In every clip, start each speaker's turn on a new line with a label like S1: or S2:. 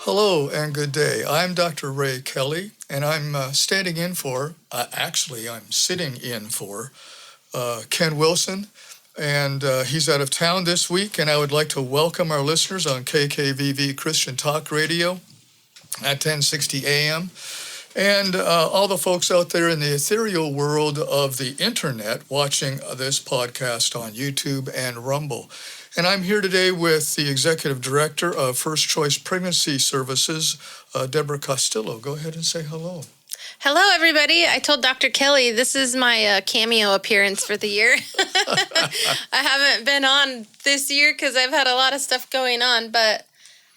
S1: Hello and good day. I'm Dr. Rae Kelly, and I'm standing in for, I'm sitting in for Ken Wilson, and he's out of town this week, and I would like to welcome our listeners on KKVV Christian Talk Radio at 1060 AM, and all the folks out there in the ethereal world of the internet watching this podcast on YouTube and Rumble. And I'm here today with the Executive Director of First Choice Pregnancy Services, Deborah Castillo. Go ahead and say hello.
S2: Hello, everybody. I told Dr. Kelly this is my cameo appearance for the year. I haven't been on this year because I've had a lot of stuff going on, but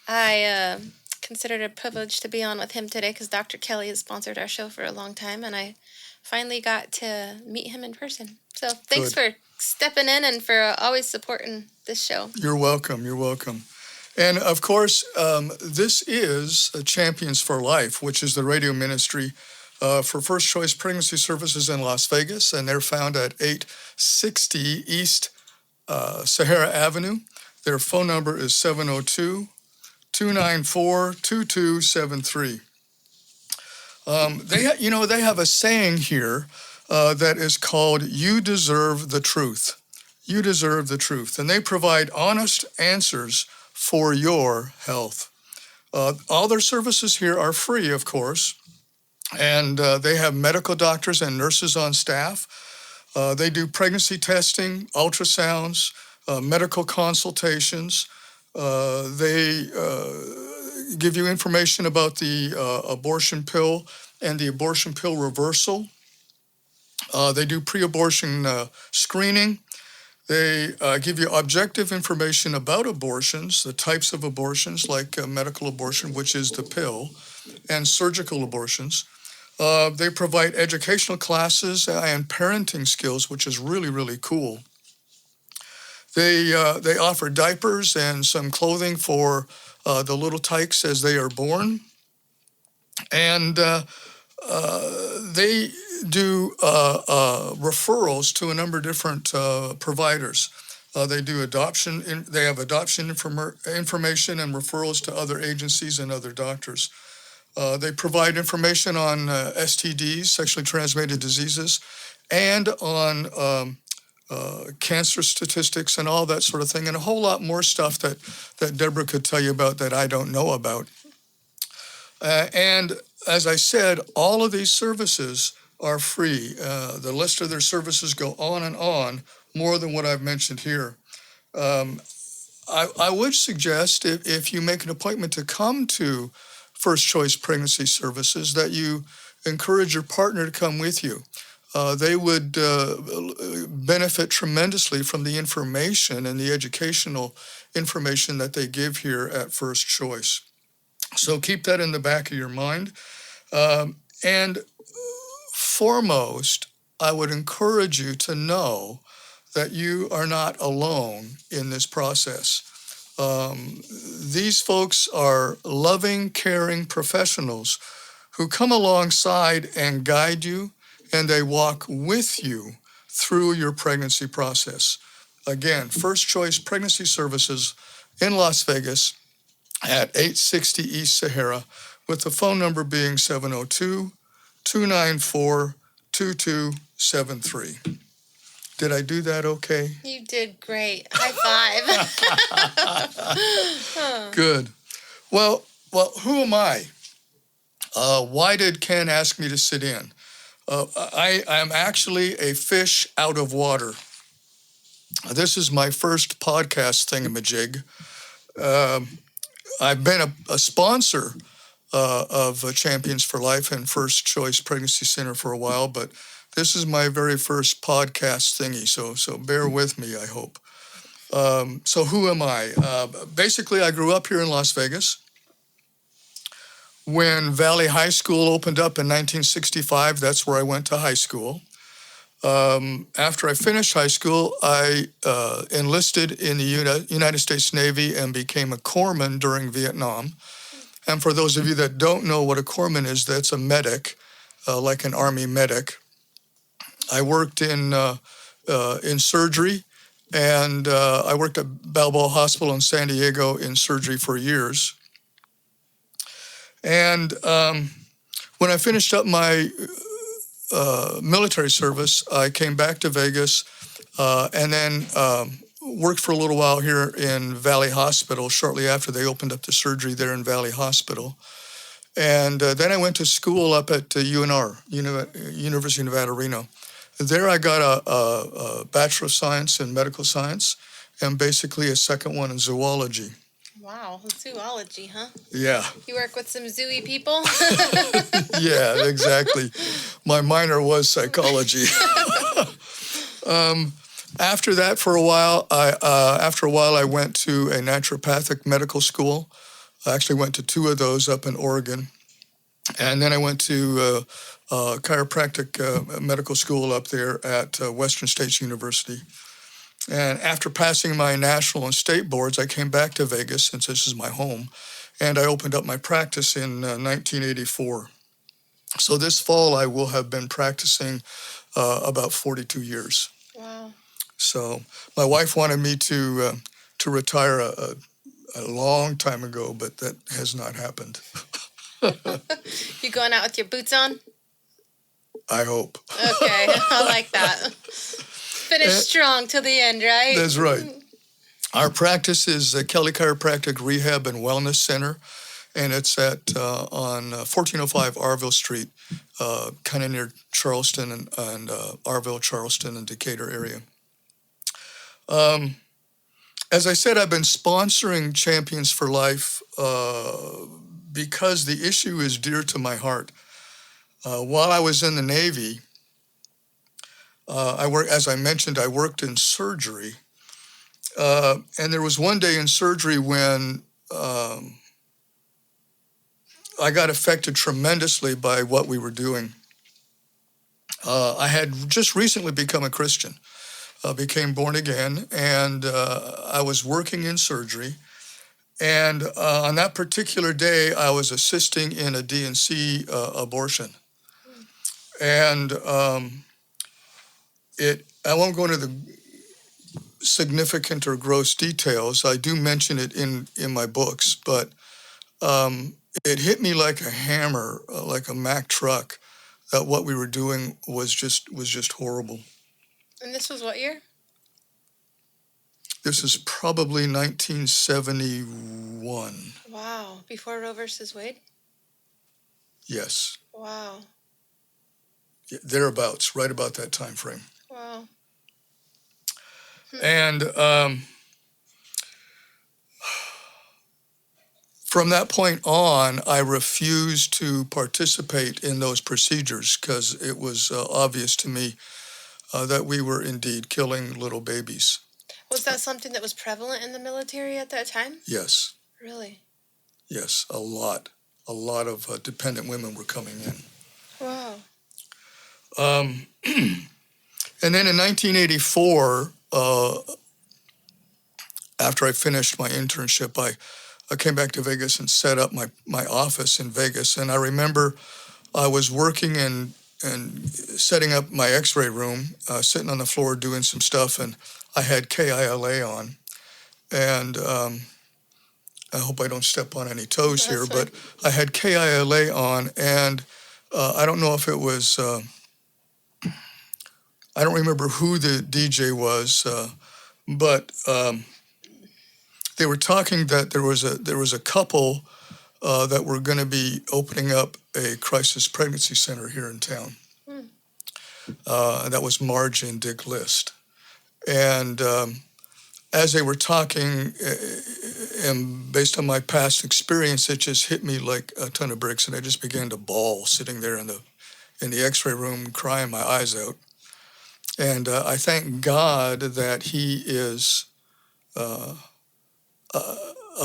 S2: I consider it a privilege to be on with him today because Dr. Kelly has sponsored our show for a long time, and I finally got to meet him in person. So thanks for stepping in and for always supporting this show.
S1: You're welcome. You're welcome. And of course, this is Champions for Life, which is the radio ministry for First Choice Pregnancy Services in Las Vegas, and they're found at 860 East Sahara Avenue. Their phone number is 702-294-2273. They have a saying here that is called, "You deserve the truth." You deserve the truth. And they provide honest answers for your health. All their services here are free, of course. And they have medical doctors and nurses on staff. They do pregnancy testing, ultrasounds, medical consultations. They give you information about the abortion pill and the abortion pill reversal. They do pre-abortion screening. They give you objective information about abortions, the types of abortions like medical abortion, which is the pill, and surgical abortions. They provide educational classes and parenting skills, which is really, really cool. They offer diapers and some clothing for the little tykes as they are born. And they do referrals to a number of different providers. They do adoption. They have adoption information and referrals to other agencies and other doctors. They provide information on STDs, sexually transmitted diseases, and on cancer statistics and all that sort of thing, and a whole lot more stuff that Deborah could tell you about that I don't know about. And as I said, all of these services are free. The list of their services go on and on, more than what I've mentioned here. I would suggest if you make an appointment to come to First Choice Pregnancy Services that you encourage your partner to come with you. They would benefit tremendously from the information and the educational information that they give here at First Choice. So keep that in the back of your mind. And foremost, I would encourage you to know that you are not alone in this process. These folks are loving, caring professionals who come alongside and guide you, and they walk with you through your pregnancy process. Again, First Choice Pregnancy Services in Las Vegas at 860 East Sahara, with the phone number being 702-294-2273. Did I do that okay?
S2: You did great. High five.
S1: Good. Well, who am I? Why did Ken ask me to sit in? I am actually a fish out of water. This is my first podcast thingamajig. I've been a sponsor of Champions for Life and First Choice Pregnancy Center for a while, but this is my very first podcast thingy, so bear with me, I hope. So who am I? Basically, I grew up here in Las Vegas. When Valley High School opened up in 1965, that's where I went to high school. After I finished high school, I enlisted in the United States Navy and became a corpsman during Vietnam. And for those of you that don't know what a corpsman is, that's a medic, like an Army medic. I worked in surgery, and I worked at Balboa Hospital in San Diego in surgery for years. And when I finished up my military service, I came back to Vegas and then worked for a little while here in Valley Hospital shortly after they opened up the surgery there in Valley Hospital. And then I went to school up at UNR, University of Nevada, Reno. There I got a Bachelor of Science in Medical Science and basically a second one in zoology.
S2: Wow, zoology, huh?
S1: Yeah.
S2: You work with some zooey people?
S1: Yeah, exactly. My minor was psychology. After that, for a while, I went to a naturopathic medical school. I actually went to 2 of those up in Oregon. And then I went to chiropractic medical school up there at Western States University. And after passing my national and state boards, I came back to Vegas, since this is my home, and I opened up my practice in 1984. So this fall, I will have been practicing about 42 years.
S2: Wow.
S1: So my wife wanted me to retire a long time ago, but that has not happened.
S2: You going out with your boots on?
S1: I hope.
S2: Okay, I like that. Finish strong till the end, right?
S1: That's right. Our practice is Kelly Chiropractic Rehab and Wellness Center, and it's at on 1405 Arville Street, kind of near Charleston and Arville, Charleston, and Decatur area. As I said, I've been sponsoring Champions for Life because the issue is dear to my heart. While I was in the Navy, as I mentioned, I worked in surgery. And there was one day in surgery when I got affected tremendously by what we were doing. I had just recently become a Christian, became born again, and I was working in surgery. And on that particular day, I was assisting in a D&C abortion. And I won't go into the significant or gross details. I do mention it in my books, but it hit me like a hammer, like a Mack truck, that what we were doing was just horrible.
S2: And this was what year?
S1: This is probably 1971.
S2: Wow, before Roe versus Wade?
S1: Yes.
S2: Wow.
S1: Thereabouts, right about that time frame.
S2: Wow.
S1: And from that point on, I refused to participate in those procedures because it was obvious to me that we were indeed killing little babies.
S2: Was that something that was prevalent in the military at that time?
S1: Yes.
S2: Really?
S1: Yes, a lot. A lot of dependent women were coming in.
S2: Wow.
S1: And then in 1984, after I finished my internship, I came back to Vegas and set up my office in Vegas. And I remember I was working and setting up my x-ray room, sitting on the floor doing some stuff, and I had KILA on. And I hope I don't step on any toes here, but I had KILA on, and I don't know if it was... I don't remember who the DJ was, but they were talking that there was a couple that were going to be opening up a crisis pregnancy center here in town. That was Marge and Dick List. And as they were talking, and based on my past experience, it just hit me like a ton of bricks, and I just began to bawl sitting there in the x-ray room, crying my eyes out. And I thank God that He is a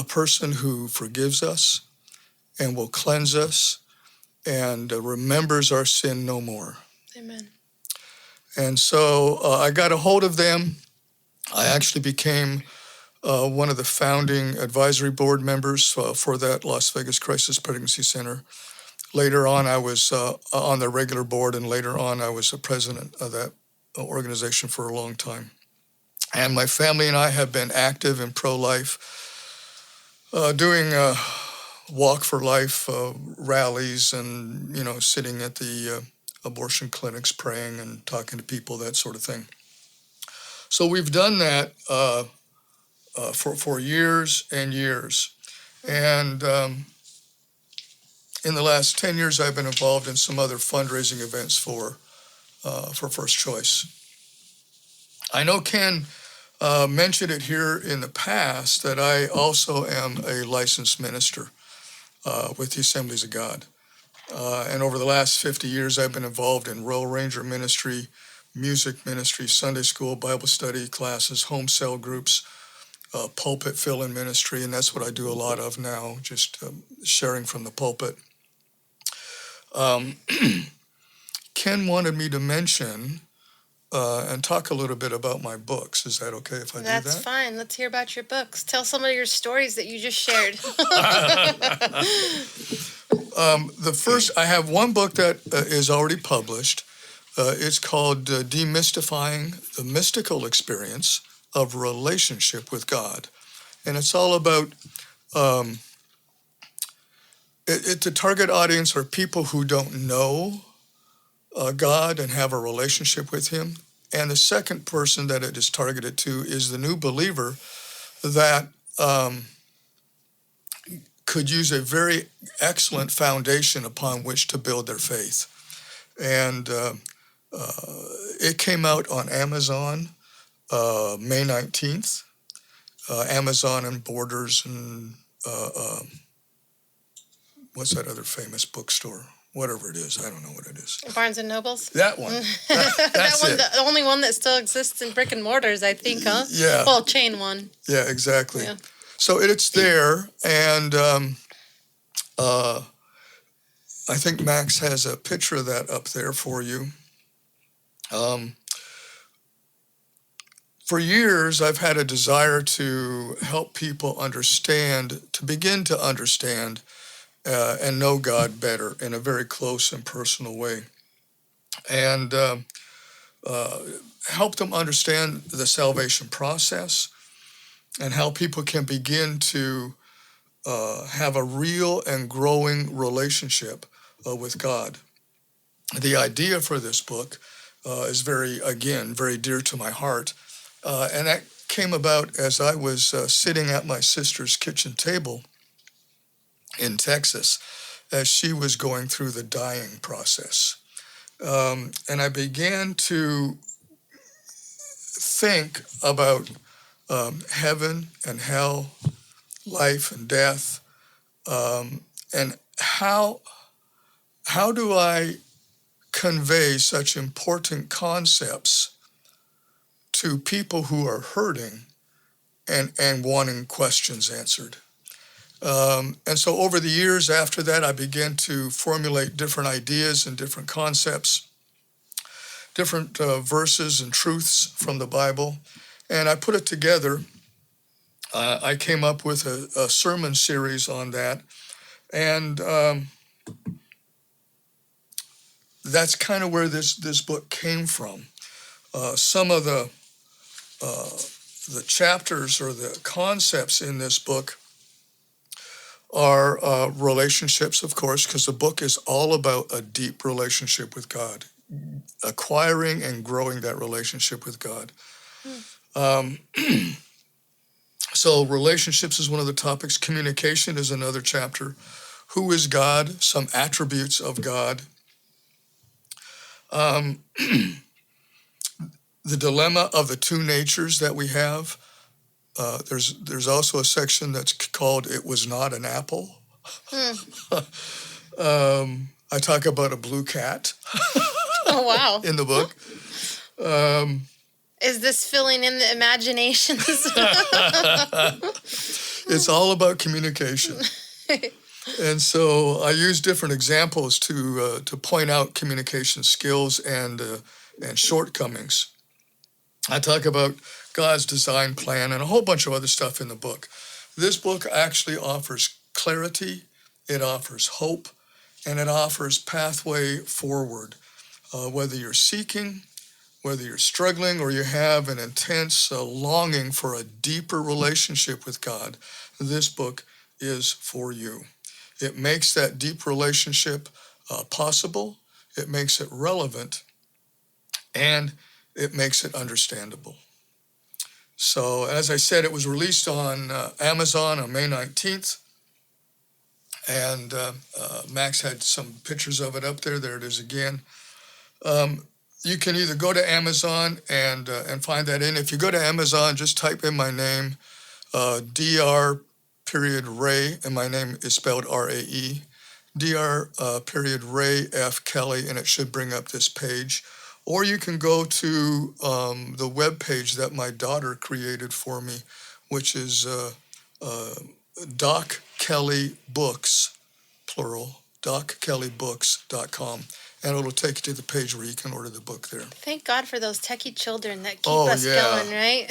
S1: person who forgives us and will cleanse us and remembers our sin no more.
S2: Amen.
S1: And so I got a hold of them. I actually became one of the founding advisory board members for that Las Vegas Crisis Pregnancy Center. Later on, I was on the regular board, and later on, I was the president of that organization for a long time. And my family and I have been active in pro-life, doing Walk for Life rallies and, sitting at the abortion clinics praying and talking to people, that sort of thing. So we've done that for years and years. And in the last 10 years, I've been involved in some other fundraising events for First Choice. I know Ken mentioned it here in the past that I also am a licensed minister with the Assemblies of God. And over the last 50 years, I've been involved in Royal Ranger ministry, music ministry, Sunday school, Bible study classes, home cell groups, pulpit fill-in ministry, and that's what I do a lot of now, just sharing from the pulpit. Ken wanted me to mention and talk a little bit about my books. Is that okay if I do that?
S2: That's fine. Let's hear about your books. Tell some of your stories that you just shared.
S1: I have one book that is already published. It's called Demystifying the Mystical Experience of Relationship with God. And it's all about, the target audience are people who don't know God and have a relationship with Him. And the second person that it is targeted to is the new believer that could use a very excellent foundation upon which to build their faith. And it came out on Amazon May 19th. Amazon and Borders and what's that other famous bookstore? Whatever it is, I don't know what it is.
S2: Barnes and Nobles?
S1: That one.
S2: That one, the only one that still exists in brick and mortars, I think, huh?
S1: Yeah.
S2: Well, chain one.
S1: Yeah, exactly.
S2: Yeah.
S1: So it's there, and I think Max has a picture of that up there for you. For years, I've had a desire to help people begin to understand and know God better in a very close and personal way, and help them understand the salvation process and how people can begin to have a real and growing relationship with God. The idea for this book is very dear to my heart, and that came about as I was sitting at my sister's kitchen table in Texas as she was going through the dying process. And I began to think about heaven and hell, life and death, and how do I convey such important concepts to people who are hurting and wanting questions answered. And so over the years after that, I began to formulate different ideas and different concepts, different verses and truths from the Bible, and I put it together. I came up with a sermon series on that, and that's kind of where this book came from. Some of the chapters or the concepts in this book are relationships, of course, because the book is all about a deep relationship with God, acquiring and growing that relationship with God. So relationships is one of the topics. Communication is another chapter. Who is God? Some attributes of God. The dilemma of the two natures that we have. There's also a section that's called "It Was Not an Apple." I talk about a blue cat.
S2: Oh, wow.
S1: In the book.
S2: Is this filling in the imaginations?
S1: It's all about communication. And so I use different examples to point out communication skills and shortcomings. I talk about God's design plan and a whole bunch of other stuff in the book. This book actually offers clarity, it offers hope, and it offers pathway forward. Whether you're seeking, whether you're struggling, or you have an intense longing for a deeper relationship with God, this book is for you. It makes that deep relationship possible. It makes it relevant, and it makes it understandable. So, as I said, it was released on Amazon on May 19th, and Max had some pictures of it up there. There it is again. You can either go to Amazon and find that in. If you go to Amazon, just type in my name, Dr. Rae, and my name is spelled R-A-E, Dr. Rae F. Kelly, and it should bring up this page. Or you can go to the web page that my daughter created for me, which is Doc Kelly Books, plural, DocKellyBooks.com. And it'll take you to the page where you can order the book there.
S2: Thank God for those techie children that keep us going, right?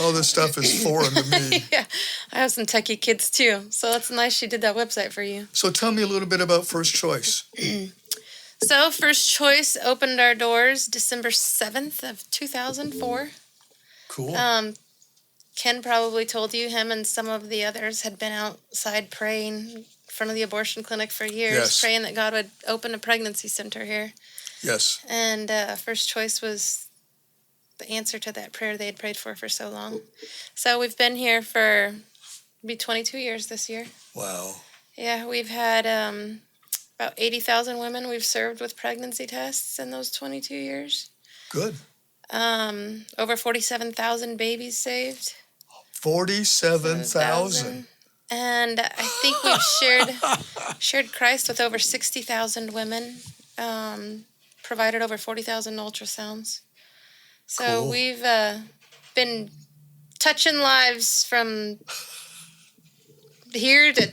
S1: All this stuff is foreign to me.
S2: Yeah, I have some techie kids too, so it's nice she did that website for you.
S1: So tell me a little bit about First Choice.
S2: So First Choice opened our doors December 7th of 2004.
S1: Cool.
S2: Ken probably told you him and some of the others had been outside praying in front of the abortion clinic for years,
S1: Yes.
S2: praying that God would open a pregnancy center here.
S1: Yes.
S2: And First Choice was the answer to that prayer they had prayed for so long. So we've been here for be 22 years this year.
S1: Wow.
S2: Yeah, we've had about 80,000 women we've served with pregnancy tests in those 22 years.
S1: Good.
S2: Over 47,000 babies saved.
S1: 47,000.
S2: And I think we've shared Christ with over 60,000 women, provided over 40,000 ultrasounds. So
S1: Cool.
S2: we've been touching lives from here to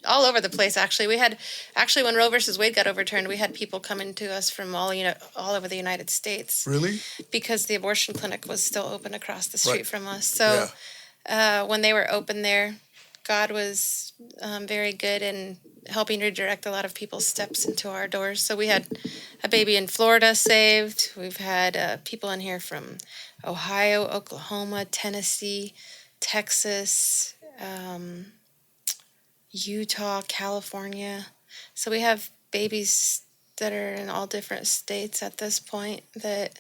S2: all over the place, actually. We had, when Roe versus Wade got overturned, we had people coming to us from all over the United States.
S1: Really?
S2: Because the abortion clinic was still open across the street
S1: Right.
S2: from us. So when they were open there, God was very good in helping redirect a lot of people's steps into our doors. So we had a baby in Florida saved. We've had people in here from Ohio, Oklahoma, Tennessee, Texas, Utah, California. So we have babies that are in all different states at this point that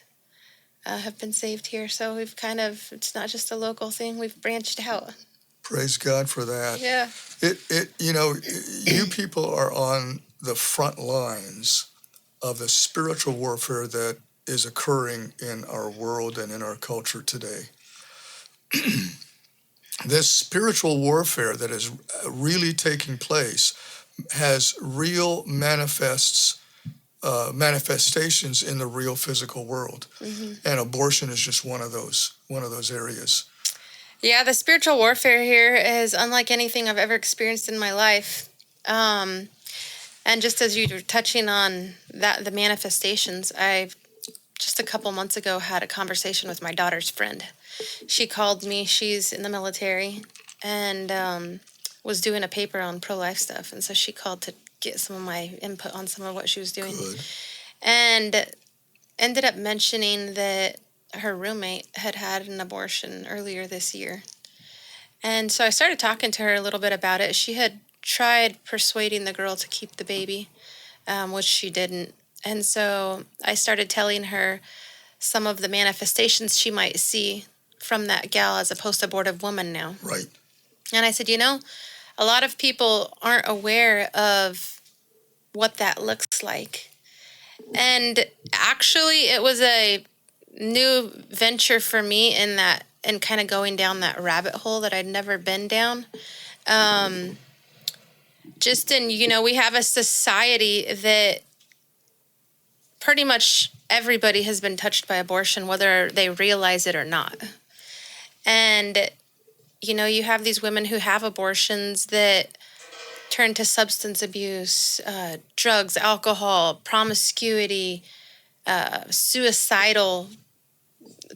S2: have been saved here. So we've it's not just a local thing, we've branched out.
S1: Praise God for that.
S2: Yeah.
S1: You people are on the front lines of the spiritual warfare that is occurring in our world and in our culture today. This spiritual warfare that is really taking place has real manifestations in the real physical world. Mm-hmm. And abortion is just one of those areas.
S2: Yeah, the spiritual warfare here is unlike anything I've ever experienced in my life. And just as you were touching on that, the manifestations, I just a couple months ago had a conversation with my daughter's friend. She called me. She's in the military and was doing a paper on pro-life stuff. And so she called to get some of my input on some of what she was doing.
S1: Good.
S2: And ended up mentioning that her roommate had had an abortion earlier this year. And so I started talking to her a little bit about it. She had tried persuading the girl to keep the baby, which she didn't. And so I started telling her some of the manifestations she might see from that gal as a post-abortive woman now.
S1: Right.
S2: And I said, a lot of people aren't aware of what that looks like. And actually, it was a new venture for me in that, and kind of going down that rabbit hole that I'd never been down. We have a society that pretty much everybody has been touched by abortion, whether they realize it or not. And, you have these women who have abortions that turn to substance abuse, drugs, alcohol, promiscuity, suicidal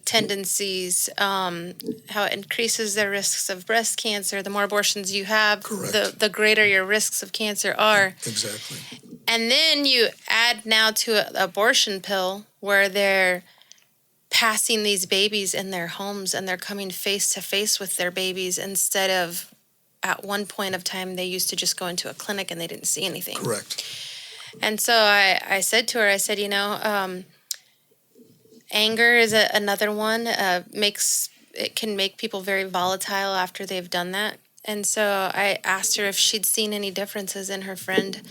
S2: tendencies, how it increases their risks of breast cancer. The more abortions you have, the greater your risks of cancer are.
S1: Exactly.
S2: And then you add now to an abortion pill where they're passing these babies in their homes and they're coming face to face with their babies instead of at one point of time, they used to just go into a clinic and they didn't see anything.
S1: Correct.
S2: And so I said to her, I said, anger is another one. It can make people very volatile after they've done that. And so I asked her if she'd seen any differences in her friend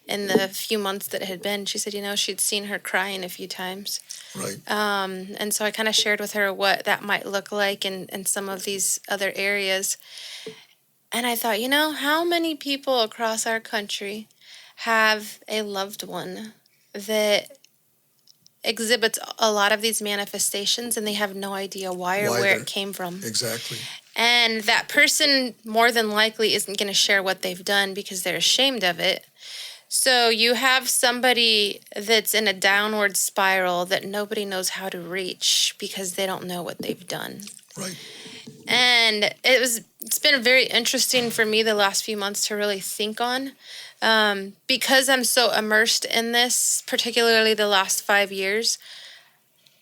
S2: in the few months that it had been. She said, she'd seen her crying a few times.
S1: Right.
S2: And so I kind of shared with her what that might look like in some of these other areas. And I thought, how many people across our country have a loved one that exhibits a lot of these manifestations and they have no idea why or where it came from.
S1: Exactly.
S2: And that person more than likely isn't going to share what they've done because they're ashamed of it. So you have somebody that's in a downward spiral that nobody knows how to reach because they don't know what they've done.
S1: Right.
S2: And it's been very interesting for me the last few months to really think on. Because I'm so immersed in this, particularly the last 5 years,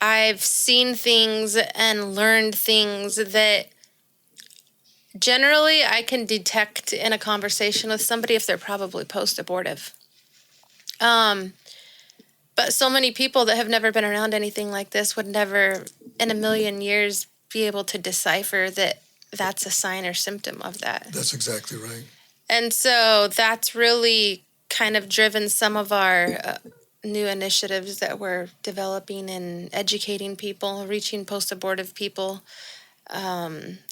S2: I've seen things and learned things that generally I can detect in a conversation with somebody if they're probably post-abortive. But so many people that have never been around anything like this would never in a million years be able to decipher that that's a sign or symptom of that.
S1: That's exactly right.
S2: And so that's really kind of driven some of our new initiatives that we're developing in educating people, reaching post-abortive people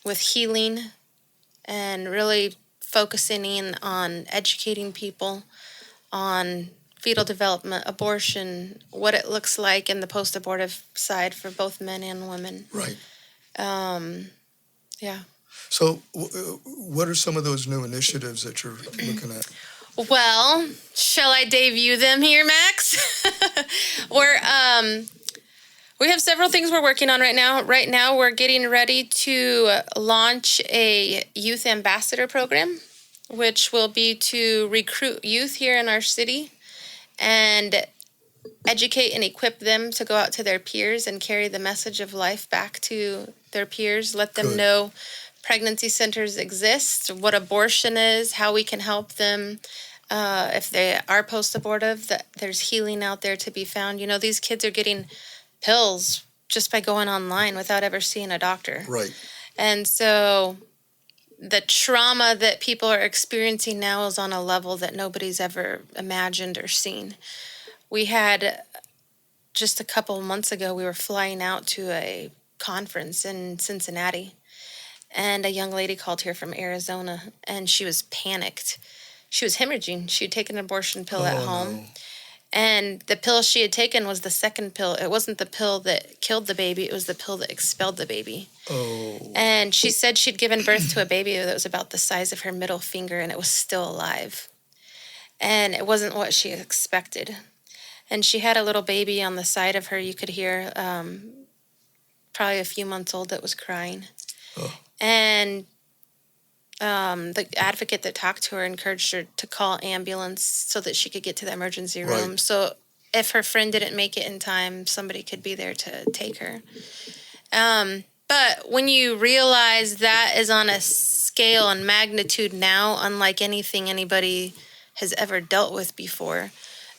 S2: with healing, and really focusing in on educating people on fetal development, abortion, what it looks like in the post-abortive side for both men and women.
S1: Right.
S2: Yeah.
S1: So what are some of those new initiatives that you're looking at?
S2: Well, shall I debut them here, Max? We have several things we're working on right now. Right now, we're getting ready to launch a youth ambassador program, which will be to recruit youth here in our city and educate and equip them to go out to their peers and carry the message of life back to their peers. Let them know pregnancy centers exist, what abortion is, how we can help them. If they are post-abortive, that there's healing out there to be found. These kids are getting pills just by going online without ever seeing a doctor.
S1: Right.
S2: And so the trauma that people are experiencing now is on a level that nobody's ever imagined or seen. We had, just a couple of months ago, we were flying out to a conference in Cincinnati, and a young lady called here from Arizona, and she was panicked. She was hemorrhaging. She had taken an abortion pill at home. No. And the pill she had taken was the second pill. It wasn't the pill that killed the baby. It was the pill that expelled the baby.
S1: Oh.
S2: And she said she'd given birth to a baby that was about the size of her middle finger, and it was still alive. And it wasn't what she expected. And she had a little baby on the side of her. You could hear probably a few months old that was crying. Oh. And the advocate that talked to her encouraged her to call ambulance so that she could get to the emergency room. Right. So if her friend didn't make it in time, somebody could be there to take her. But when you realize that is on a scale and magnitude now, unlike anything anybody has ever dealt with before,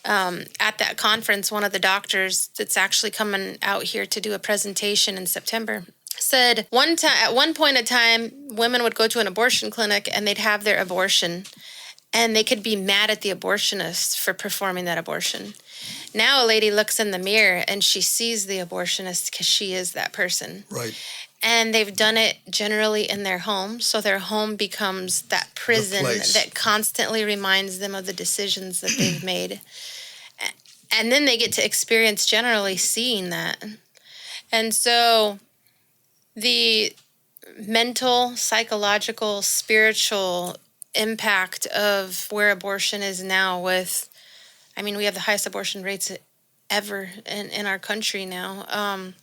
S2: at that conference, one of the doctors that's actually coming out here to do a presentation in September said at one point in time, women would go to an abortion clinic and they'd have their abortion, and they could be mad at the abortionist for performing that abortion. Now a lady looks in the mirror and she sees the abortionist because she is that person.
S1: Right.
S2: And they've done it generally in their home, so their home becomes that prison that constantly reminds them of the decisions that they've made. And then they get to experience generally seeing that. And so the mental, psychological, spiritual impact of where abortion is now we have the highest abortion rates ever in our country now.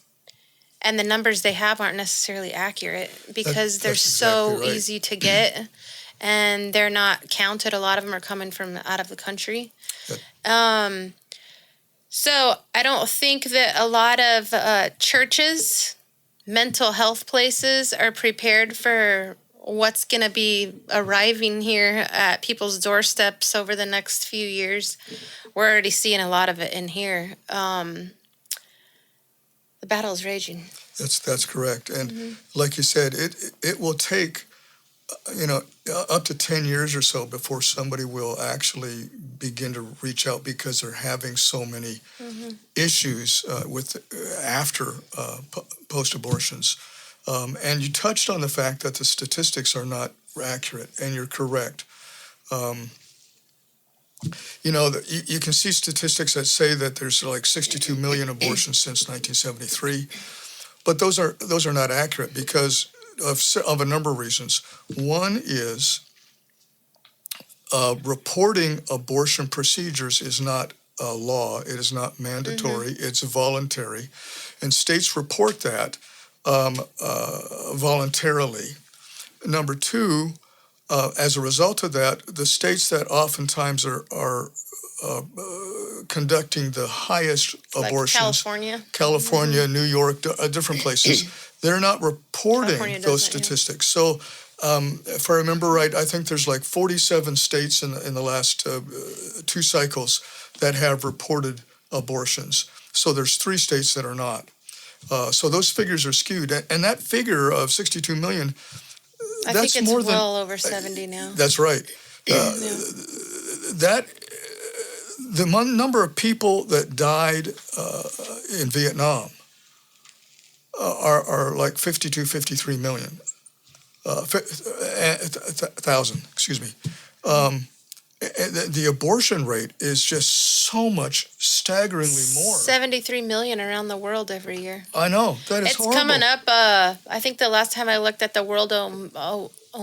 S2: And the numbers they have aren't necessarily accurate because they're so exactly right. Easy to get, and they're not counted. A lot of them are coming from out of the country. Yep. So I don't think that a lot of churches, mental health places are prepared for what's going to be arriving here at people's doorsteps over the next few years. We're already seeing a lot of it in here. The battle is raging.
S1: That's correct. And like you said, it will take, up to 10 years or so before somebody will actually begin to reach out because they're having so many issues with after post-abortions. And you touched on the fact that the statistics are not accurate, and you're correct. You can see statistics that say that there's like 62 million abortions since 1973, but those are not accurate because of a number of reasons. One is reporting abortion procedures is not a law. It is not mandatory. It's voluntary, and states report that voluntarily. Number two, as a result of that, the states that oftentimes are conducting the highest abortions,
S2: like
S1: California, New York, different places, they're not reporting those statistics. So if I remember right, I think there's like 47 states in the last 2 cycles that have reported abortions. So there's 3 states that are not. So those figures are skewed. And that figure of 62 million,
S2: I
S1: that's
S2: think it's
S1: more
S2: well over 70 now.
S1: That's right. The number of people that died in Vietnam are like 52, 53 million. Thousand, excuse me. The abortion rate is just so much staggeringly more.
S2: 73 million around the world every year.
S1: I know, that is horrible.
S2: It's coming up, I think the last time I looked at the world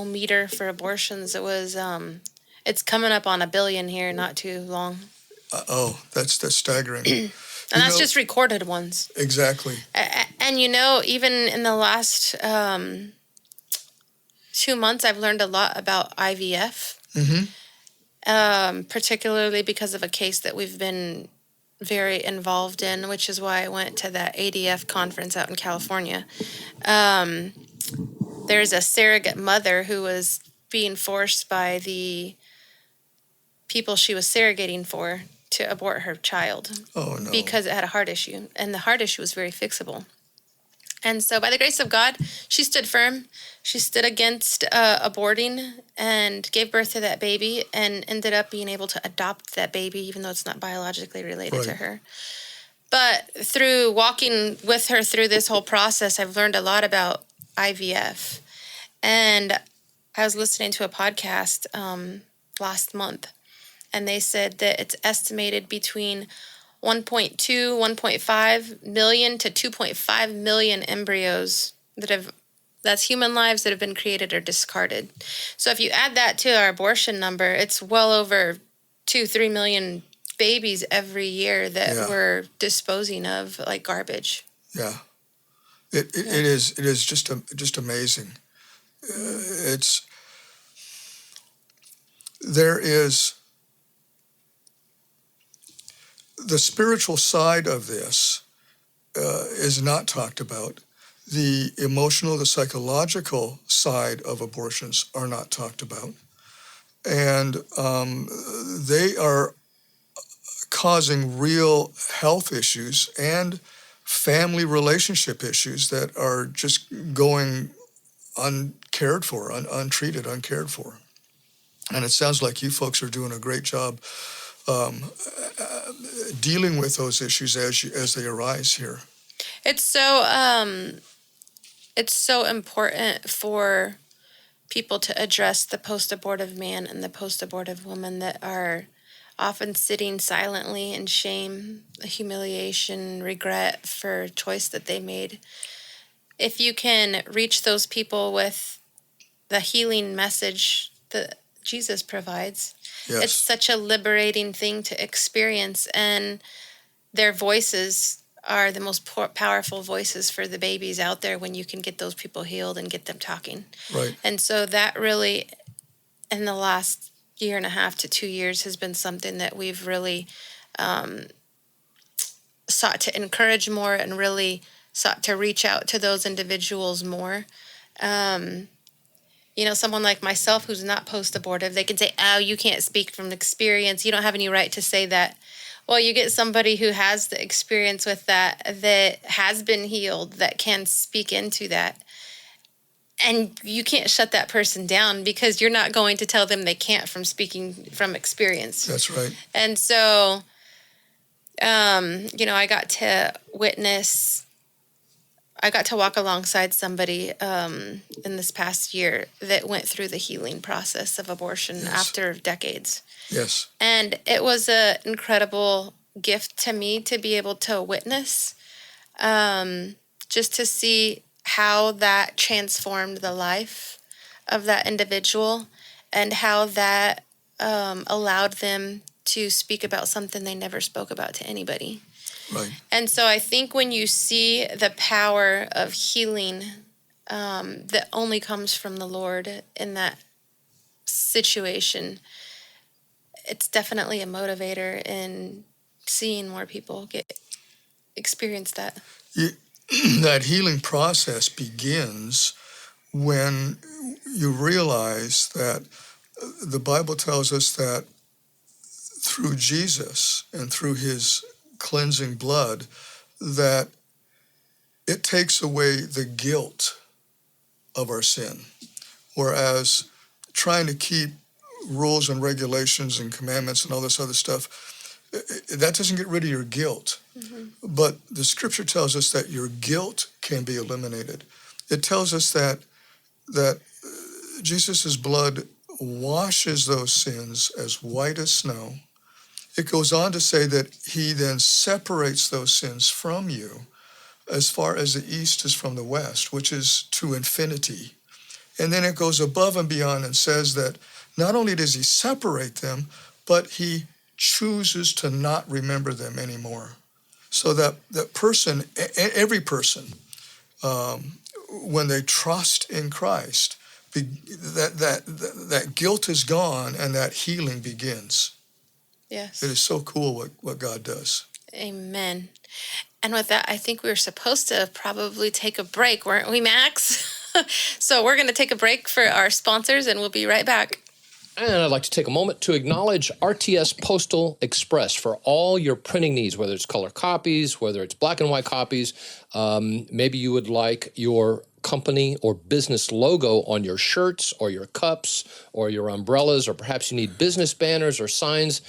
S2: meter for abortions, it was, it's coming up on 1 billion here, not too long.
S1: That's staggering.
S2: And that's just recorded ones.
S1: Exactly.
S2: And even in the last 2 months, I've learned a lot about IVF. Particularly because of a case that we've been very involved in, which is why I went to that ADF conference out in California. There's a surrogate mother who was being forced by the people she was surrogating for to abort her child.
S1: Oh, no.
S2: Because it had a heart issue, and the heart issue was very fixable. And so by the grace of God, she stood firm. She stood against aborting and gave birth to that baby and ended up being able to adopt that baby, even though it's not biologically related to her. But through walking with her through this whole process, I've learned a lot about IVF. And I was listening to a podcast last month, and they said that it's estimated between 1.2, 1.5 million to 2.5 million embryos that's human lives that have been created or discarded. So if you add that to our abortion number, it's well over 2-3 million babies every year that we're disposing of like garbage.
S1: Yeah. It is just amazing. There is the spiritual side of this is not talked about. The emotional, the psychological side of abortions are not talked about. And they are causing real health issues and family relationship issues that are just going uncared for, untreated, uncared for. And it sounds like you folks are doing a great job dealing with those issues as they arise here.
S2: It's so important for people to address the post-abortive man and the post-abortive woman that are often sitting silently in shame, humiliation, regret for a choice that they made. If you can reach those people with the healing message that Jesus provides, it's such a liberating thing to experience, and their voices are the most powerful voices for the babies out there when you can get those people healed and get them talking.
S1: Right.
S2: And so that really, in the last 1.5 to 2 years, has been something that we've really sought to encourage more and really sought to reach out to those individuals more. someone like myself who's not post-abortive, they can say, oh, you can't speak from experience. You don't have any right to say that. Well, you get somebody who has the experience with that has been healed, that can speak into that. And you can't shut that person down because you're not going to tell them they can't from speaking from experience.
S1: That's right.
S2: And so, I got to walk alongside somebody in this past year that went through the healing process of abortion after decades.
S1: Yes.
S2: And it was an incredible gift to me to be able to witness, just to see how that transformed the life of that individual and how that allowed them to speak about something they never spoke about to anybody.
S1: Right.
S2: And so I think when you see the power of healing that only comes from the Lord in that situation, it's definitely a motivator in seeing more people experience that.
S1: That healing process begins when you realize that the Bible tells us that through Jesus and through his cleansing blood, that it takes away the guilt of our sin. Whereas trying to keep rules and regulations and commandments and all this other stuff, that doesn't get rid of your guilt. Mm-hmm. But the scripture tells us that your guilt can be eliminated. It tells us that Jesus' blood washes those sins as white as snow. It goes on to say that he then separates those sins from you as far as the east is from the west, which is to infinity. And then it goes above and beyond and says that not only does he separate them, but he chooses to not remember them anymore. So that person, every person, when they trust in Christ, that guilt is gone and that healing begins.
S2: Yes.
S1: It is so cool what God does.
S2: Amen. And with that, I think we were supposed to probably take a break, weren't we, Max? So we're going to take a break for our sponsors, and we'll be right back.
S3: And I'd like to take a moment to acknowledge RTS Postal Express for all your printing needs, whether it's color copies, whether it's black and white copies. Maybe you would like your company or business logo on your shirts or your cups or your umbrellas, or perhaps you need business banners or signs.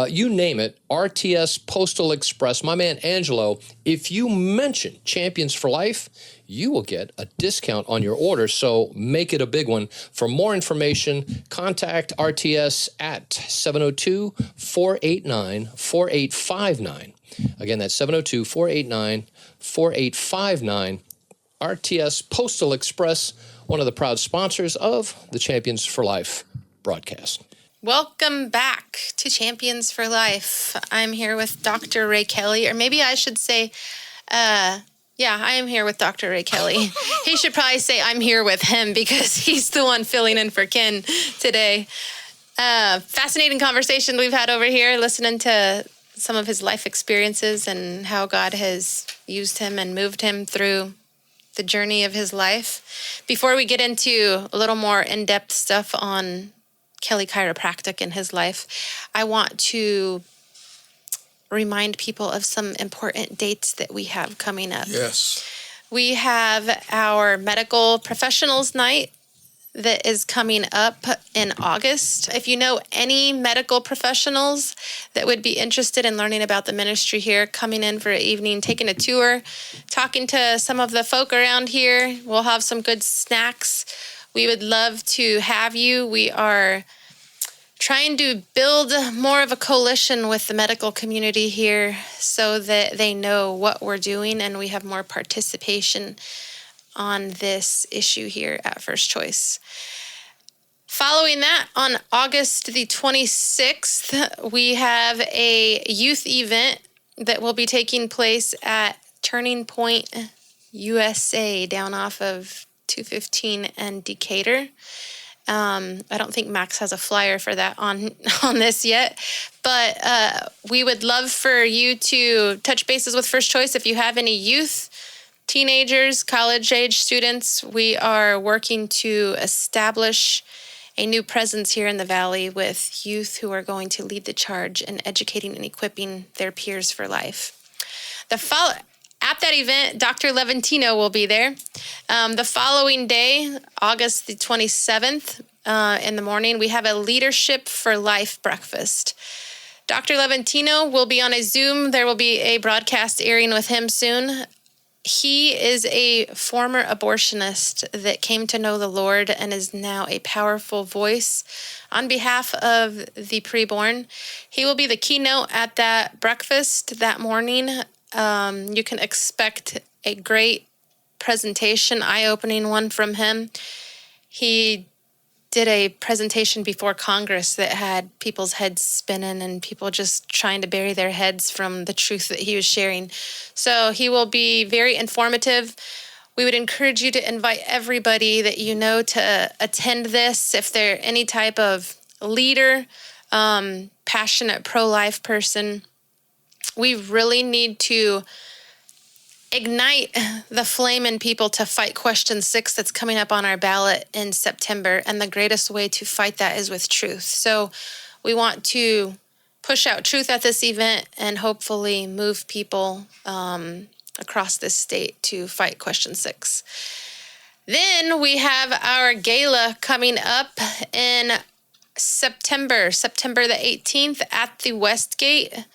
S3: You name it, RTS Postal Express. My man Angelo, if you mention Champions for Life, you will get a discount on your order, so make it a big one. For more information, contact RTS at 702-489-4859. Again, that's 702-489-4859. RTS Postal Express, one of the proud sponsors of the Champions for Life broadcast.
S2: Welcome back to Champions for Life. I'm here with Dr. Rae Kelly, or maybe I should say, I am here with Dr. Rae Kelly. He should probably say I'm here with him because he's the one filling in for Ken today. Fascinating conversation we've had over here, listening to some of his life experiences and how God has used him and moved him through the journey of his life. Before we get into a little more in-depth stuff on Kelly Chiropractic and his life, I want to remind people of some important dates that we have coming up.
S1: Yes.
S2: We have our medical professionals night that is coming up in August. If you know any medical professionals that would be interested in learning about the ministry here, coming in for an evening, taking a tour, talking to some of the folk around here, we'll have some good snacks. We would love to have you. We are trying to build more of a coalition with the medical community here so that they know what we're doing and we have more participation on this issue here at First Choice. Following that, on August the 26th, we have a youth event that will be taking place at Turning Point USA down off of 215 and Decatur. I don't think Max has a flyer for that on this yet, but we would love for you to touch bases with First Choice if you have any youth teenagers, college-age students, we are working to establish a new presence here in the Valley with youth who are going to lead the charge in educating and equipping their peers for life. At that event, Dr. Levantino will be there. The following day, August the 27th, in the morning, we have a Leadership for Life breakfast. Dr. Levantino will be on a Zoom. There will be a broadcast airing with him soon. He is a former abortionist that came to know the Lord and is now a powerful voice on behalf of the preborn. He will be the keynote at that breakfast that morning. You can expect a great presentation, eye-opening one from him. He did a presentation before Congress that had people's heads spinning and people just trying to bury their heads from the truth that he was sharing. So he will be very informative. We would encourage you to invite everybody that you know to attend this. If they're any type of leader, passionate pro-life person, we really need to ignite the flame in people to fight question 6 that's coming up on our ballot in September. And the greatest way to fight that is with truth. So we want to push out truth at this event and hopefully move people across this state to fight question 6. Then we have our gala coming up in September the 18th at the Westgate.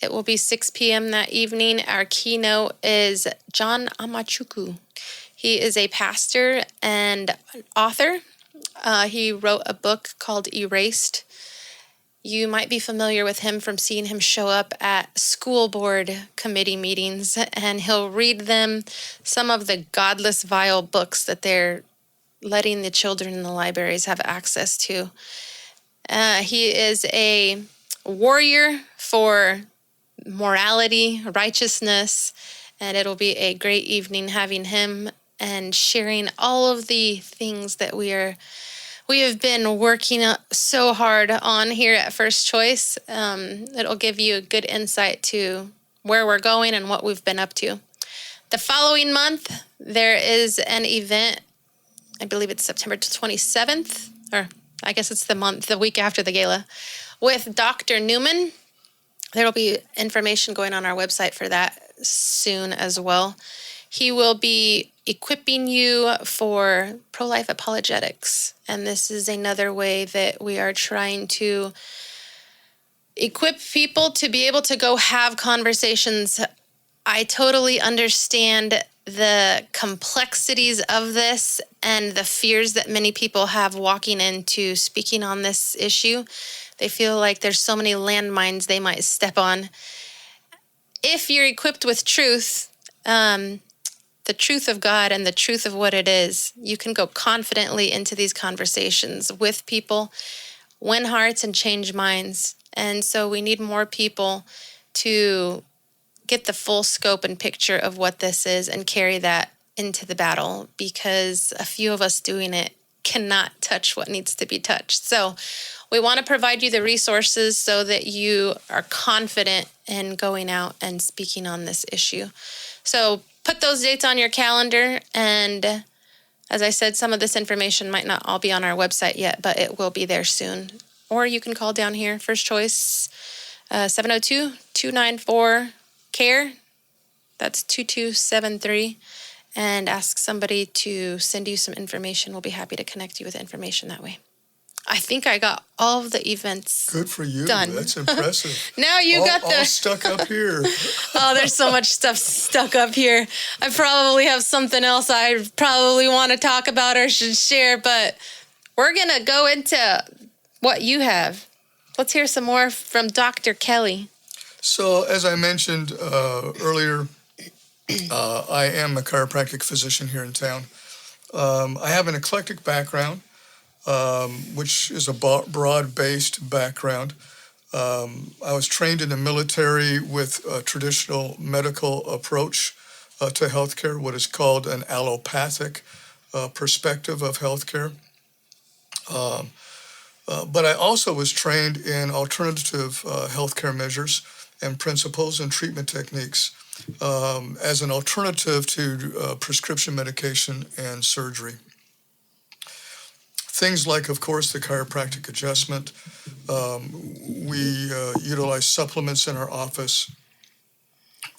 S2: It will be 6 p.m. that evening. Our keynote is John Amachuku. He is a pastor and author. He wrote a book called Erased. You might be familiar with him from seeing him show up at school board committee meetings, and he'll read them some of the godless, vile books that they're letting the children in the libraries have access to. He is a warrior for morality, righteousness, and it'll be a great evening having him and sharing all of the things that we have been working so hard on here at First Choice. It'll give you a good insight to where we're going and what we've been up to. The following month, there is an event, I believe it's September 27th, or I guess it's the week after the gala, with Dr. Newman. There will be information going on our website for that soon as well. He will be equipping you for pro-life apologetics. And this is another way that we are trying to equip people to be able to go have conversations. I totally understand the complexities of this and the fears that many people have walking into speaking on this issue. They feel like there's so many landmines they might step on. If you're equipped with truth, the truth of God and the truth of what it is, you can go confidently into these conversations with people, win hearts and change minds. And so we need more people to get the full scope and picture of what this is and carry that into the battle, because a few of us doing it cannot touch what needs to be touched. So we want to provide you the resources so that you are confident in going out and speaking on this issue. So put those dates on your calendar. And as I said, some of this information might not all be on our website yet, but it will be there soon. Or you can call down here, First Choice, 702-294-CARE. That's 2273. And ask somebody to send you some information. We'll be happy to connect you with information that way. I think I got all of the events
S1: Good for you.
S2: done.
S1: That's impressive.
S2: Now you got
S1: all stuck up here.
S2: Oh, there's so much stuff stuck up here. I probably have something else I probably want to talk about or should share, but we're going to go into what you have. Let's hear some more from Dr. Kelly.
S1: So, as I mentioned earlier, I am a chiropractic physician here in town. I have an eclectic background, which is a broad-based background. I was trained in the military with a traditional medical approach to healthcare, what is called an allopathic perspective of healthcare. But I also was trained in alternative healthcare measures and principles and treatment techniques. as an alternative to prescription medication and surgery. Things like, of course, the chiropractic adjustment. We utilize supplements in our office,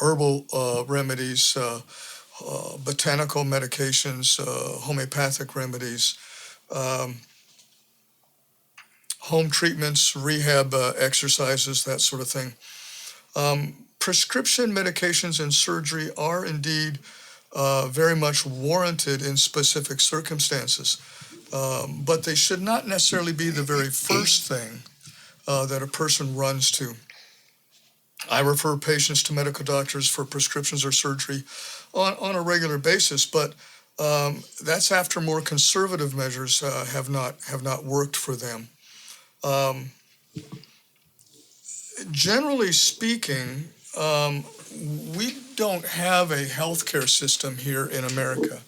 S1: herbal remedies, botanical medications, homeopathic remedies, home treatments, rehab exercises, that sort of thing. Prescription medications and surgery are indeed very much warranted in specific circumstances, but they should not necessarily be the very first thing that a person runs to. I refer patients to medical doctors for prescriptions or surgery on a regular basis, but that's after more conservative measures have not worked for them. Generally speaking, we don't have a healthcare system here in America.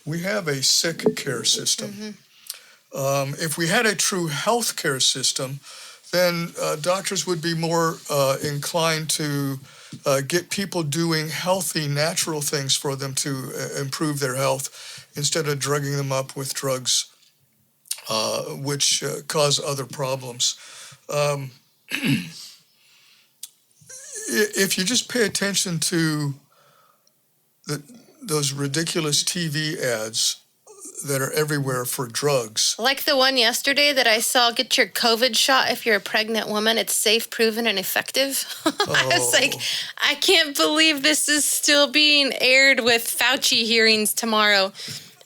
S1: We have a sick care system. If we had a true healthcare system, then doctors would be more inclined to get people doing healthy, natural things for them to improve their health instead of drugging them up with drugs which cause other problems. If you just pay attention to those ridiculous TV ads that are everywhere for drugs.
S2: Like the one yesterday that I saw, get your COVID shot if you're a pregnant woman. It's safe, proven, and effective. I was like, I can't believe this is still being aired with Fauci hearings tomorrow.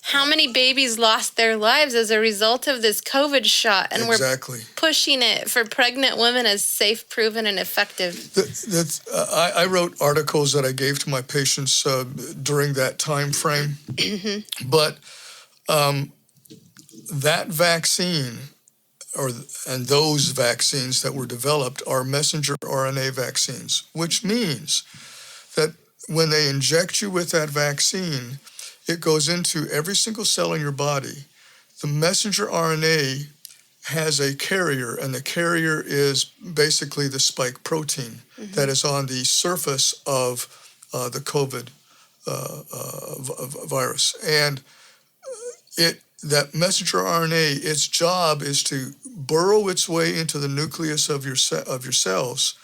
S2: How many babies lost their lives as a result of this COVID shot? And
S1: Exactly.
S2: we're pushing it for pregnant women as safe, proven, and effective.
S1: I wrote articles that I gave to my patients during that time frame. But that vaccine, and those vaccines that were developed are messenger RNA vaccines, which means that when they inject you with that vaccine, it goes into every single cell in your body. The messenger RNA has a carrier, and the carrier is basically the spike protein that is on the surface of the COVID virus. And that messenger RNA, its job is to burrow its way into the nucleus of your cells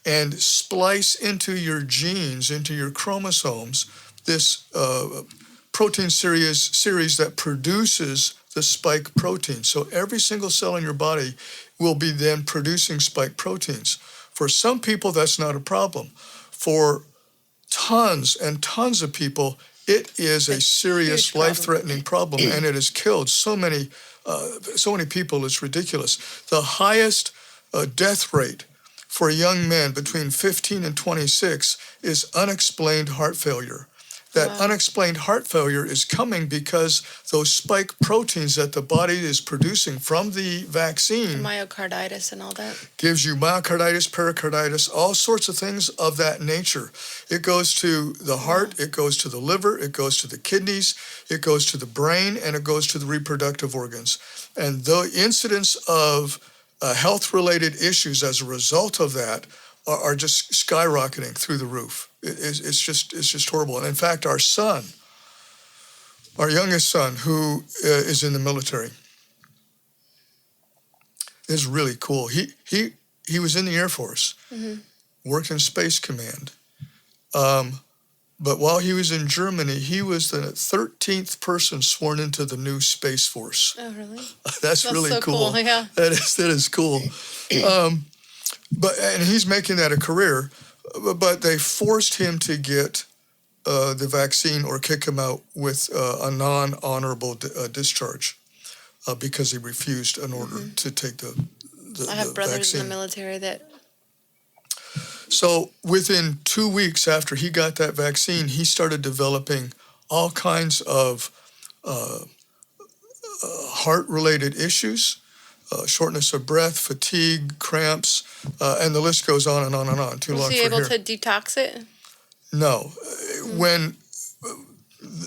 S1: and splice into your genes, into your chromosomes, this protein series that produces the spike protein. So every single cell in your body will be then producing spike proteins. For some people, that's not a problem. For tons and tons of people, it is a serious, life-threatening problem, and it has killed so many people. It's ridiculous. The highest death rate for a young man between 15 and 26 is unexplained heart failure. That unexplained heart failure is coming because those spike proteins that the body is producing from the vaccine,
S2: Myocarditis and all that,
S1: gives you myocarditis, pericarditis, all sorts of things of that nature. It goes to the heart, it goes to the liver, it goes to the kidneys, it goes to the brain, and it goes to the reproductive organs. And the incidence of health-related issues as a result of that are just skyrocketing through the roof. It's just horrible. And in fact, our youngest son, who is in the military, is really cool. He was in the Air Force, worked in Space Command. But while he was in Germany, he was the 13th person sworn into the new Space Force.
S2: Oh, really?
S1: That's really
S2: so cool. Yeah.
S1: That is cool. And he's making that a career, but they forced him to get the vaccine or kick him out with a non-honorable discharge because he refused an order to take the
S2: I have brothers
S1: vaccine.
S2: in the military that.
S1: So within 2 weeks after he got that vaccine, he started developing all kinds of heart-related issues. Shortness of breath, fatigue, cramps, and the list goes on and on and on. Too long for here.
S2: Was he able to detox it?
S1: No. When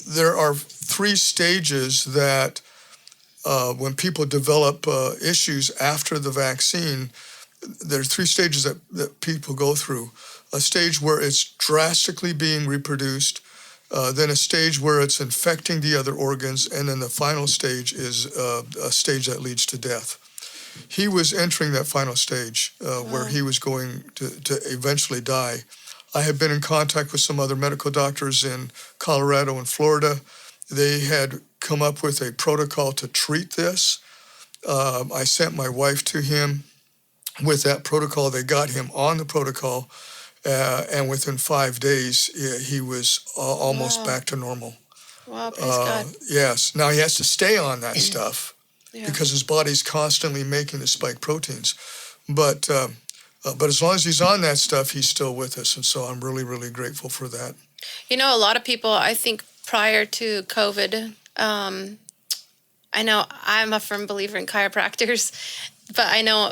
S1: there are 3 stages that when people develop issues after the vaccine, there's 3 stages that people go through. a stage where it's drastically being reproduced, then a stage where it's infecting the other organs, and then the final stage is a stage that leads to death. He was entering that final stage where he was going to eventually die. I had been in contact with some other medical doctors in Colorado and Florida. They had come up with a protocol to treat this. I sent my wife to him with that protocol. They got him on the protocol, and within 5 days, he was almost back to normal.
S2: Wow, praise God.
S1: Yes. Now he has to stay on that stuff
S2: Yeah.
S1: because his body's constantly making the spike proteins. But as long as he's on that stuff, he's still with us, and so I'm really, really grateful for that.
S2: You know, a lot of people, I think prior to COVID, I know I'm a firm believer in chiropractors, but I know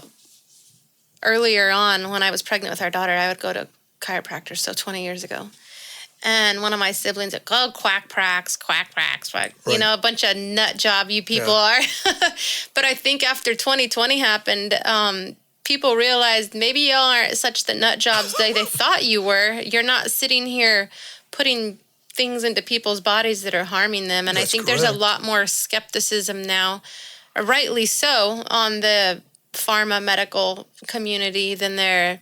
S2: earlier on when I was pregnant with our daughter, I would go to chiropractors, so 20 years ago. And one of my siblings would go, quack pracks, quack.
S1: Right.
S2: You know, a bunch of nut job you people are. But I think after 2020 happened, people realized maybe y'all aren't such the nut jobs they thought you were. You're not sitting here putting things into people's bodies that are harming them. And
S1: That's
S2: I think there's a
S1: correct.
S2: lot more skepticism now, rightly so, on the pharma medical community than there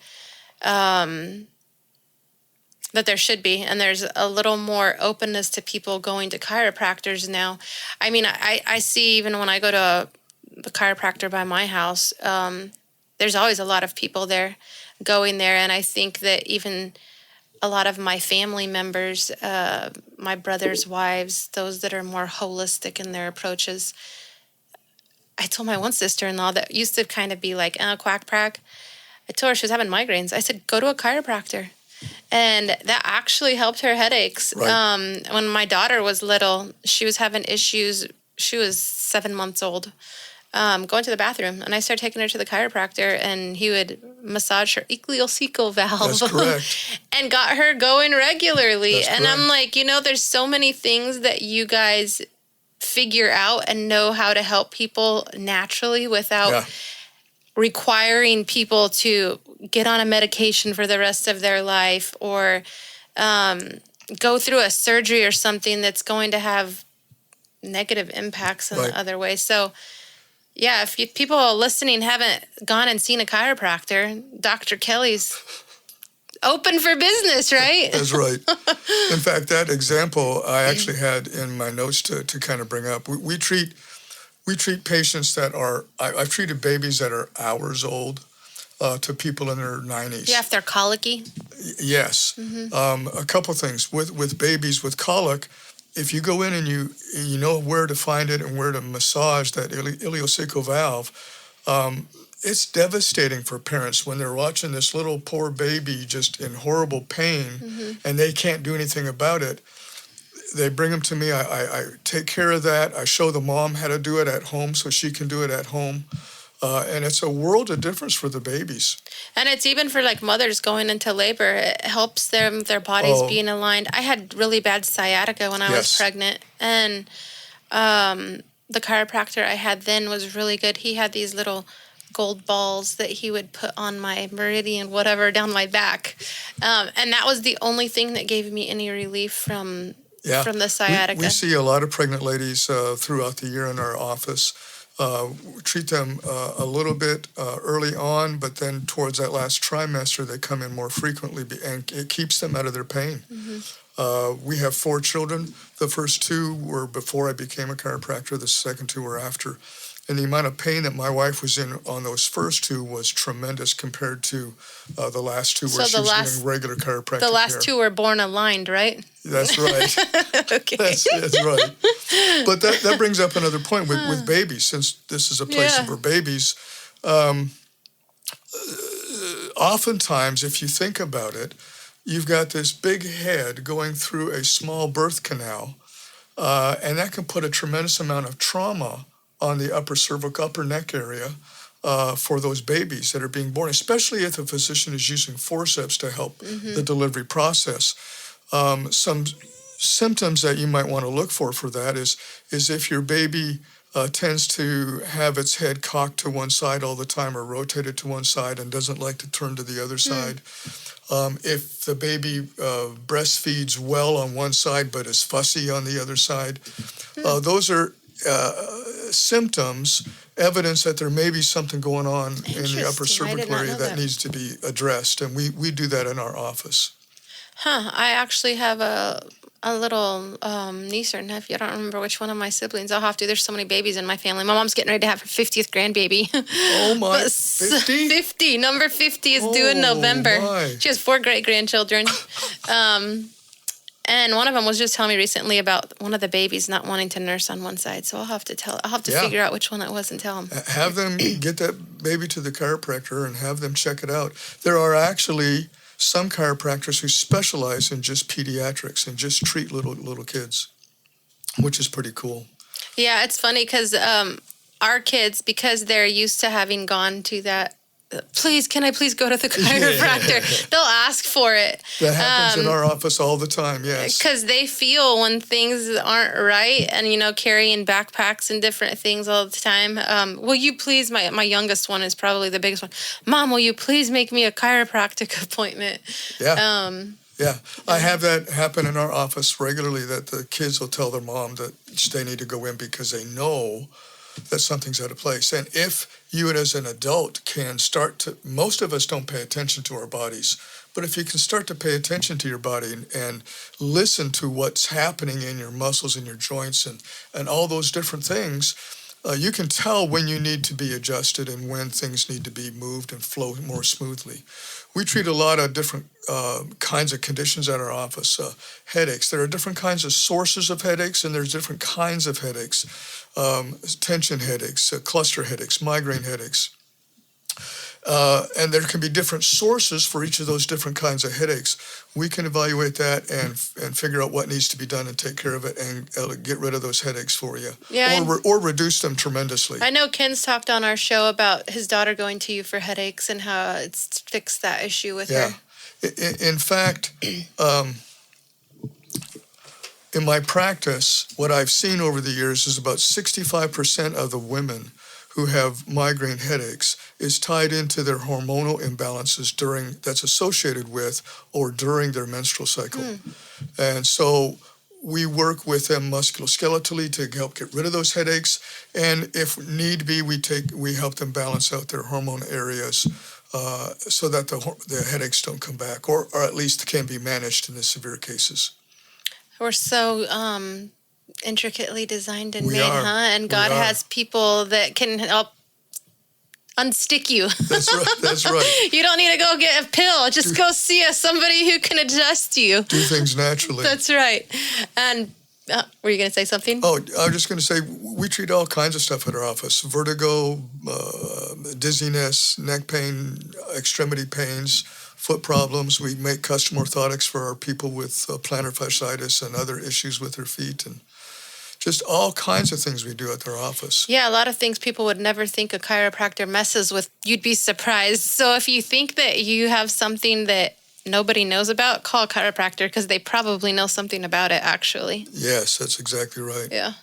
S2: should be. And there's a little more openness to people going to chiropractors now. I mean, I see even when I go to the chiropractor by my house, there's always a lot of people there going there. And I think that even a lot of my family members, my brother's wives, those that are more holistic in their approaches. I told my one sister-in-law that used to kind of be like, quack prack. I told her she was having migraines. I said, go to a chiropractor. And that actually helped her headaches.
S1: Right.
S2: When my daughter was little, she was having issues. She was 7 months old, going to the bathroom. And I started taking her to the chiropractor, and he would massage her ileocecal valve.
S1: That's correct.
S2: And got her going regularly.
S1: That's
S2: and
S1: correct.
S2: I'm like, you know, there's so many things that you guys figure out and know how to help people naturally without requiring people to get on a medication for the rest of their life or go through a surgery or something that's going to have negative impacts in other ways. So, yeah, if people listening haven't gone and seen a chiropractor, Dr. Kelly's open for business, right?
S1: That's right. In fact, that example I actually had in my notes to kind of bring up. We treat patients that are, I've treated babies that are hours old to people in their 90s.
S2: Yeah, if they're colicky.
S1: Yes. Mm-hmm. A couple things. With babies with colic, if you go in and you know where to find it and where to massage that ileocecal valve, it's devastating for parents when they're watching this little poor baby just in horrible pain and they can't do anything about it. They bring them to me. I take care of that. I show the mom how to do it at home so she can do it at home. And it's a world of difference for the babies.
S2: And it's even for like mothers going into labor. It helps them, their bodies being aligned. I had really bad sciatica when I was pregnant. And the chiropractor I had then was really good. He had these little gold balls that he would put on my meridian, whatever, down my back. And that was the only thing that gave me any relief from the sciatica.
S1: We see a lot of pregnant ladies throughout the year in our office. We treat them a little bit early on, but then towards that last trimester, they come in more frequently, and it keeps them out of their pain. We have 4 children. The first 2 were before I became a chiropractor. The second 2 were after. And the amount of pain that my wife was in on those first 2 was tremendous compared to the last 2 where she was getting regular chiropractic care.
S2: The last 2 were born aligned, right?
S1: That's right.
S2: Okay.
S1: That's right. But that brings up another point with babies, since this is a place for babies. Oftentimes, if you think about it, you've got this big head going through a small birth canal, and that can put a tremendous amount of trauma on the upper neck area for those babies that are being born, especially if the physician is using forceps to help the delivery process. Some symptoms that you might want to look for that is if your baby tends to have its head cocked to one side all the time or rotated to one side and doesn't like to turn to the other side. If the baby breastfeeds well on one side but is fussy on the other side, those are symptoms, evidence that there may be something going on in the upper
S2: Interesting. I did
S1: cervical
S2: not
S1: area
S2: know
S1: that
S2: that.
S1: needs to be addressed, and we do that in our office.
S2: I actually have a little niece or nephew. I don't remember which one of my siblings. I'll have to. There's so many babies in my family. My mom's getting ready to have her 50th grandbaby.
S1: Oh my, 50?
S2: 50. Number 50 is due in
S1: Oh,
S2: November.
S1: my.
S2: She has 4 great-grandchildren. And one of them was just telling me recently about one of the babies not wanting to nurse on one side. So I'll have to
S1: Yeah.
S2: figure out which one it was and tell him.
S1: Have them get that baby to the chiropractor and have them check it out. There are actually some chiropractors who specialize in just pediatrics and just treat little kids, which is pretty cool.
S2: Yeah, it's funny because our kids, because they're used to having gone to that, can I please go to the chiropractor? They'll ask for it.
S1: That happens in our office all the time, yes.
S2: Because they feel when things aren't right and, carrying backpacks and different things all the time. Will you please, my youngest one is probably the biggest one. Mom, will you please make me a chiropractic appointment?
S1: Yeah. Yeah, I have that happen in our office regularly, that the kids will tell their mom that they need to go in because they know that something's out of place. And if you as an adult can start to, most of us don't pay attention to our bodies, but if you can start to pay attention to your body and listen to what's happening in your muscles and your joints and all those different things, you can tell when you need to be adjusted and when things need to be moved and flow more smoothly. We treat a lot of different kinds of conditions at our office. Headaches. There are different kinds of sources of headaches, and there's different kinds of headaches. Tension headaches, cluster headaches, migraine headaches. And there can be different sources for each of those different kinds of headaches. We can evaluate that and figure out what needs to be done and take care of it and get rid of those headaches for you.
S2: Yeah,
S1: or reduce them tremendously.
S2: I know Ken's talked on our show about his daughter going to you for headaches and how it's fixed that issue with her.
S1: In fact, in my practice, what I've seen over the years is about 65% of the women who have migraine headaches is tied into their hormonal imbalances that's associated with or during their menstrual cycle. And so we work with them musculoskeletally to help get rid of those headaches. And if need be, we help them balance out their hormone areas so that the headaches don't come back, or at least can be managed in the severe cases.
S2: We're so intricately designed and
S1: We
S2: made,
S1: are.
S2: And God has people that can help unstick you.
S1: That's right. That's right.
S2: You don't need to go get a pill. Just go see somebody who can adjust you.
S1: Do things naturally.
S2: That's right. And were you going to say something?
S1: Oh, I was just going to say, we treat all kinds of stuff at our office. Vertigo, dizziness, neck pain, extremity pains, foot problems. We make custom orthotics for our people with plantar fasciitis and other issues with their feet, and just all kinds of things we do at our office.
S2: Yeah, a lot of things people would never think a chiropractor messes with. You'd be surprised. So if you think that you have something that nobody knows about, call a chiropractor because they probably know something about it, actually.
S1: Yes, that's exactly right.
S2: Yeah.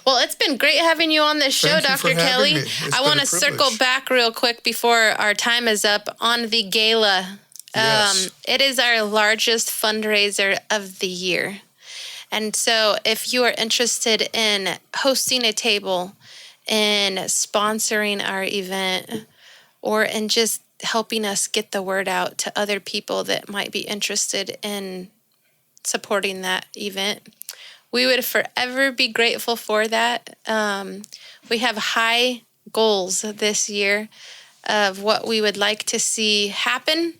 S2: Well, it's been great having you on this show,
S1: Thank you
S2: Dr.
S1: for having
S2: Kelly.
S1: me. It's
S2: I
S1: been
S2: want
S1: a
S2: to circle
S1: privilege.
S2: back real quick before our time is up on the gala.
S1: Yes.
S2: It is our largest fundraiser of the year. And so if you are interested in hosting a table and sponsoring our event, or in just helping us get the word out to other people that might be interested in supporting that event, we would forever be grateful for that. We have high goals this year of what we would like to see happen.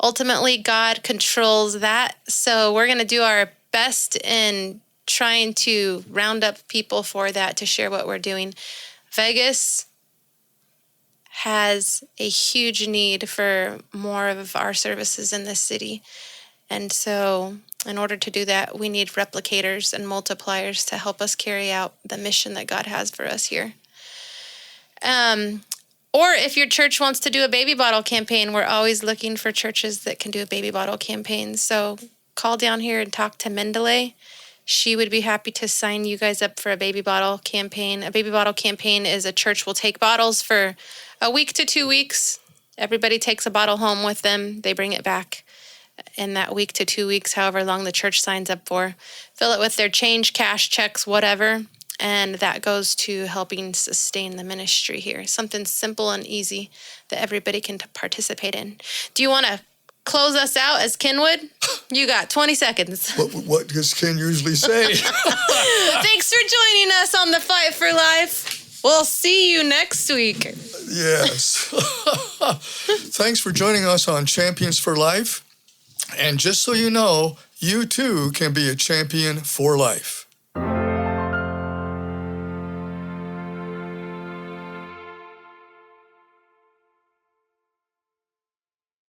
S2: Ultimately, God controls that. So we're going to do our best in trying to round up people for that to share what we're doing. Vegas has a huge need for more of our services in this city. And so in order to do that, we need replicators and multipliers to help us carry out the mission that God has for us here. Or if your church wants to do a baby bottle campaign, we're always looking for churches that can do a baby bottle campaign. So call down here and talk to Mendeley. she would be happy to sign you guys up for a baby bottle campaign. A baby bottle campaign is a church will take bottles for a week to 2 weeks. Everybody takes a bottle home with them. They bring it back in that week to 2 weeks, however long the church signs up for. Fill it with their change, cash, checks, whatever. And that goes to helping sustain the ministry here. Something simple and easy that everybody can participate in. Do you want to close us out as Ken would? You got 20 seconds.
S1: What does Ken usually say?
S2: Thanks for joining us on the Fight for Life. We'll see you next week.
S1: Yes. Thanks for joining us on Champions for Life. And just so you know, you too can be a champion for life.